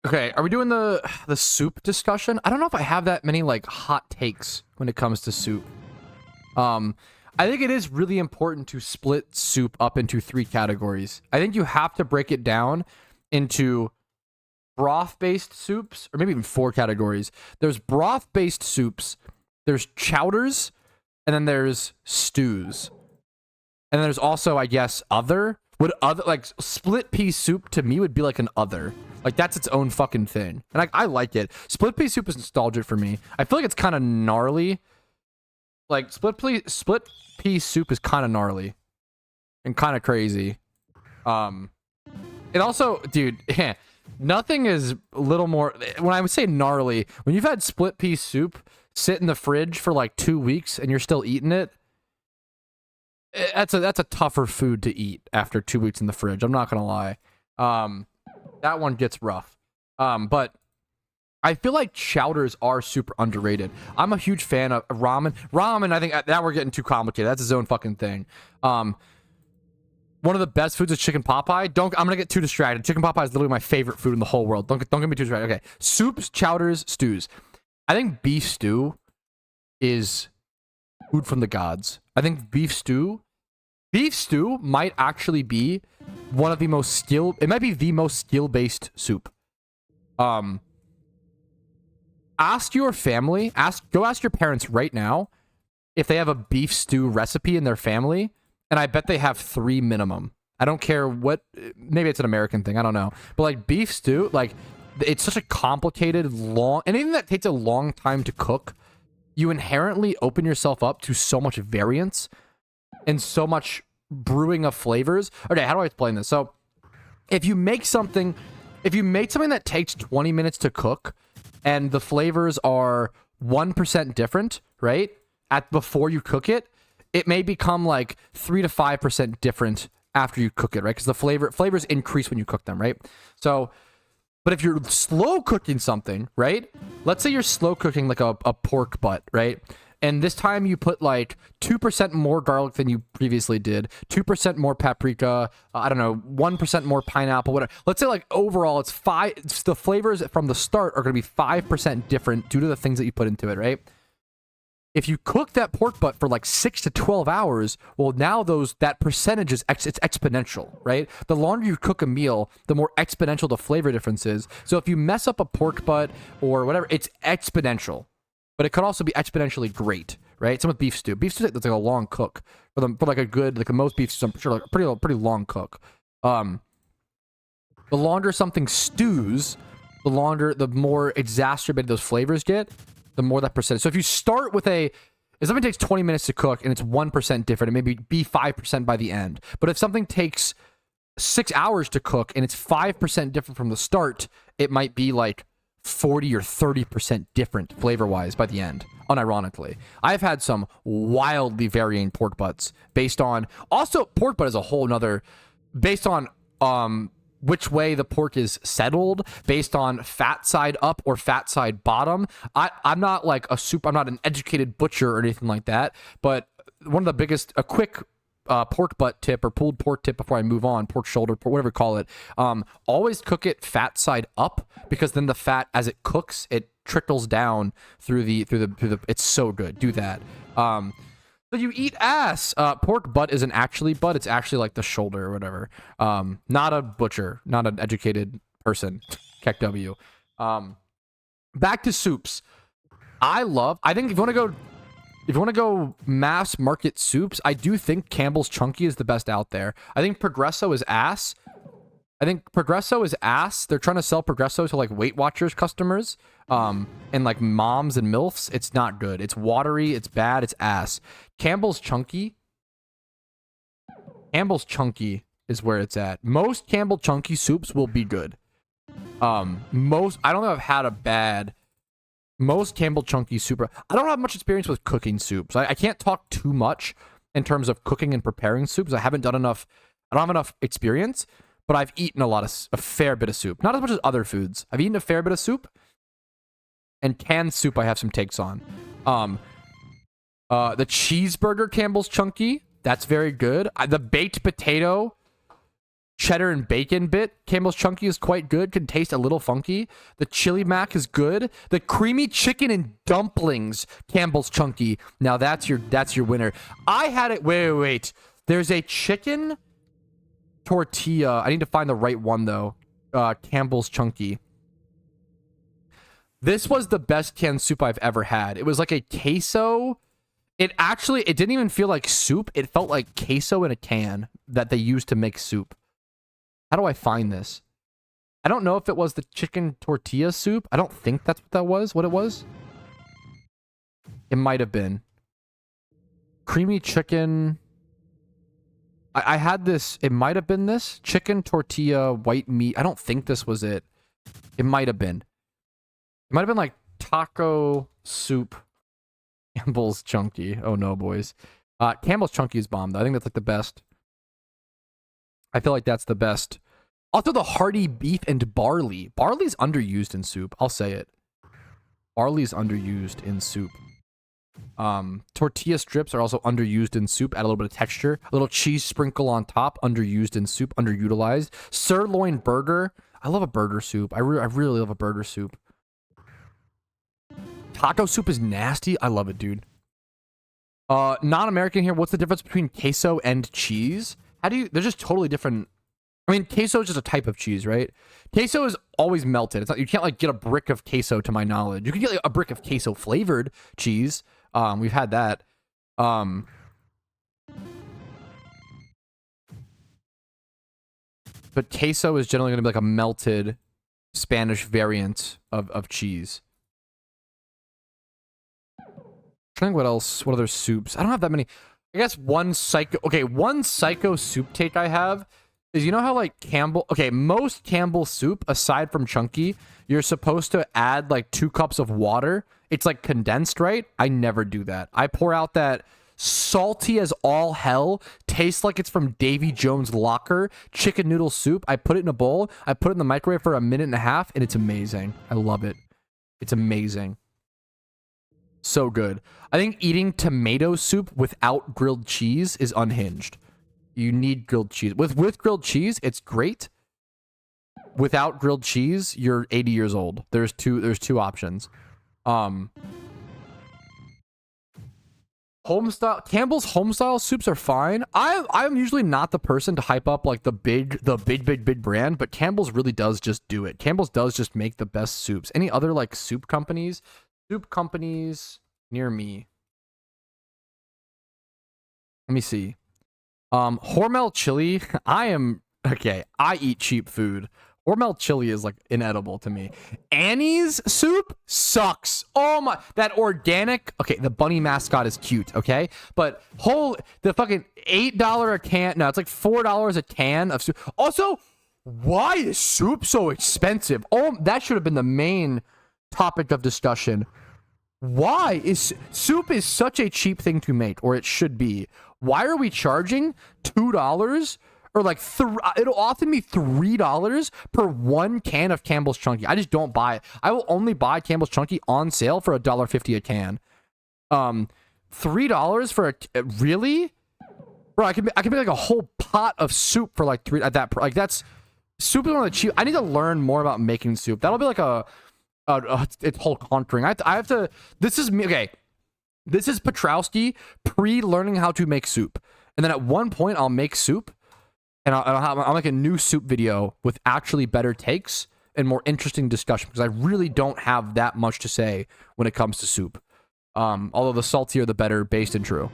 Okay, are we doing the soup discussion? I don't know if I have that many like hot takes when it comes to soup. Um, I think it is really important to split soup up into three categories. I think you have to break it down into broth-based soups, or maybe even four categories. There's broth-based soups, there's chowders, and then there's stews. And then there's also, I guess, other. Would other like split pea soup to me would be like an other. Like that's its own fucking thing. And I like it. Split pea soup is nostalgic for me. I feel like it's kind of gnarly. Like split pea soup is kind of gnarly and kind of crazy. It also, dude, nothing is a little more. When I would say gnarly, when you've had split pea soup sit in the fridge for like 2 weeks and you're still eating it, that's a tougher food to eat after 2 weeks in the fridge. I'm not gonna lie. That one gets rough. But I feel like chowders are super underrated. I'm a huge fan of ramen. Ramen, I think now we're getting too complicated. That's its own fucking thing. One of the best foods is chicken pot pie. I'm gonna get too distracted. Chicken pot pie is literally my favorite food in the whole world. Don't get me too distracted. Okay, soups, chowders, stews. I think beef stew is food from the gods. I think beef stew might actually be one of the most it might be the most skill-based soup. Ask your family, go ask your parents right now if they have a beef stew recipe in their family, and I bet they have 3 minimum. I don't care what, maybe it's an American thing, I don't know. But like beef stew, like it's such a complicated, anything that takes a long time to cook, you inherently open yourself up to so much variance and so much brewing of flavors. Okay, how do I explain this? So if you make something that takes 20 minutes to cook and the flavors are 1% different, right? Before you cook it, it may become like 3 to 5% different after you cook it, right? Because the flavors increase when you cook them, right? So, but if you're slow cooking something, right? Let's say you're slow cooking like a pork butt, right? And this time you put like 2% more garlic than you previously did, 2% more paprika, I don't know, 1% more pineapple, whatever. Let's say like overall the flavors from the start are going to be 5% different due to the things that you put into it, right? If you cook that pork butt for like 6 to 12 hours, well, now that percentage is it's exponential, right? The longer you cook a meal, the more exponential the flavor difference is. So if you mess up a pork butt or whatever, it's exponential. But it could also be exponentially great, right? Same with beef stew. Beef stew, that's like a long cook for like a good, like the most beef stew, I'm sure, like a pretty long cook. The longer something stews, the more exacerbated those flavors get, the more that percentage. So if you start with if something takes 20 minutes to cook and it's 1% different, it may be 5% by the end. But if something takes 6 hours to cook and it's 5% different from the start, it might be like 40 or 30% different flavor-wise by the end, unironically. I've had some wildly varying pork butts based on... Also, pork butt is a whole nother... Based on which way the pork is settled, based on fat side up or fat side bottom. I'm not like I'm not an educated butcher or anything like that, but one of the a quick pork butt tip or pulled pork tip before I move on, pork shoulder, whatever you call it, always cook it fat side up, because then the fat, as it cooks, it trickles down through the it's so good. Do that. So you eat ass. Pork butt isn't actually butt, it's actually like the shoulder or whatever. Not a butcher, not an educated person. Keck W. Back to soups. I think if you want to go mass market soups, I do think Campbell's Chunky is the best out there. I think Progresso is ass. They're trying to sell Progresso to like Weight Watchers customers, and like moms and MILFs. It's not good. It's watery. It's bad. It's ass. Campbell's Chunky is where it's at. Most Campbell Chunky soups will be good. I don't know if I've had a bad... Most Campbell Chunky soup... I don't have much experience with cooking soups. I can't talk too much in terms of cooking and preparing soups. I don't have enough experience, but I've eaten a fair bit of soup. Not as much as other foods. I've eaten a fair bit of soup, and canned soup I have some takes on. The cheeseburger Campbell's Chunky, that's very good. The baked potato cheddar and bacon bit Campbell's Chunky is quite good. Can taste a little funky. The chili mac is good. The creamy chicken and dumplings Campbell's Chunky. Now that's your winner. I had it. Wait. There's a chicken tortilla. I need to find the right one though. Campbell's Chunky. This was the best canned soup I've ever had. It was like a queso. It didn't even feel like soup. It felt like queso in a can that they used to make soup. How do I find this? I don't know if it was the chicken tortilla soup. I don't think that's what it was. It might have been. Creamy chicken. I had this. It might have been this. Chicken tortilla, white meat. I don't think this was it. It might have been. It might have been like taco soup. Campbell's Chunky. Oh no, boys. Campbell's Chunky is bomb though. I think that's like the best. I feel like that's the best. Also, the hearty beef and barley. Barley's underused in soup. I'll say it. Barley's underused in soup. Tortilla strips are also underused in soup. Add a little bit of texture. A little cheese sprinkle on top. Underused in soup. Underutilized. Sirloin burger. I love a burger soup. I really love a burger soup. Taco soup is nasty. I love it, dude. Non-American here. What's the difference between queso and cheese? They're just totally different. I mean, queso is just a type of cheese, right? Queso is always melted. It's not, you can't like get a brick of queso to my knowledge. You can get like, a brick of queso flavored cheese. We've had that. But queso is generally going to be like a melted Spanish variant of cheese. I'm trying to think what else. What other soups? I don't have that many. I guess one psycho soup take I have is, you know how like most Campbell soup, aside from Chunky, you're supposed to add like 2 cups of water. It's like condensed, right? I never do that. I pour out that salty as all hell, tastes like it's from Davy Jones' locker, chicken noodle soup. I put it in a bowl. I put it in the microwave for 1.5 minutes, and it's amazing. I love it. It's amazing. So good. I think eating tomato soup without grilled cheese is unhinged. You need grilled cheese. With grilled cheese, it's great. Without grilled cheese, you're 80 years old. There's two options. Campbell's homestyle soups are fine. I'm usually not the person to hype up like the big brand, but Campbell's really does just do it. Campbell's does just make the best soups. Any other like soup companies? Soup companies near me. Let me see. Hormel chili. I eat cheap food. Hormel chili is like inedible to me. Annie's soup sucks. Oh my, that organic. Okay, the bunny mascot is cute. Okay, but the fucking $8 a can. No, it's like $4 a can of soup. Also, why is soup so expensive? Oh, that should have been the main topic of discussion. Why is soup is such a cheap thing to make, or it should be? Why are we charging $2 or like it'll often be $3 per 1 can of Campbell's Chunky? I just don't buy it. I will only buy Campbell's Chunky on sale for $1.50 a can. $3 for really? Bro, I can make like a whole pot of soup for like $3 at that. Like that's soup is one of the cheap. I need to learn more about making soup. That'll be like it's whole contouring. I have to. This is me. Okay, this is Petrowski pre-learning how to make soup, and then at one point I'll make soup, and I'll make a new soup video with actually better takes and more interesting discussion, because I really don't have that much to say when it comes to soup. Although the saltier the better, based and true.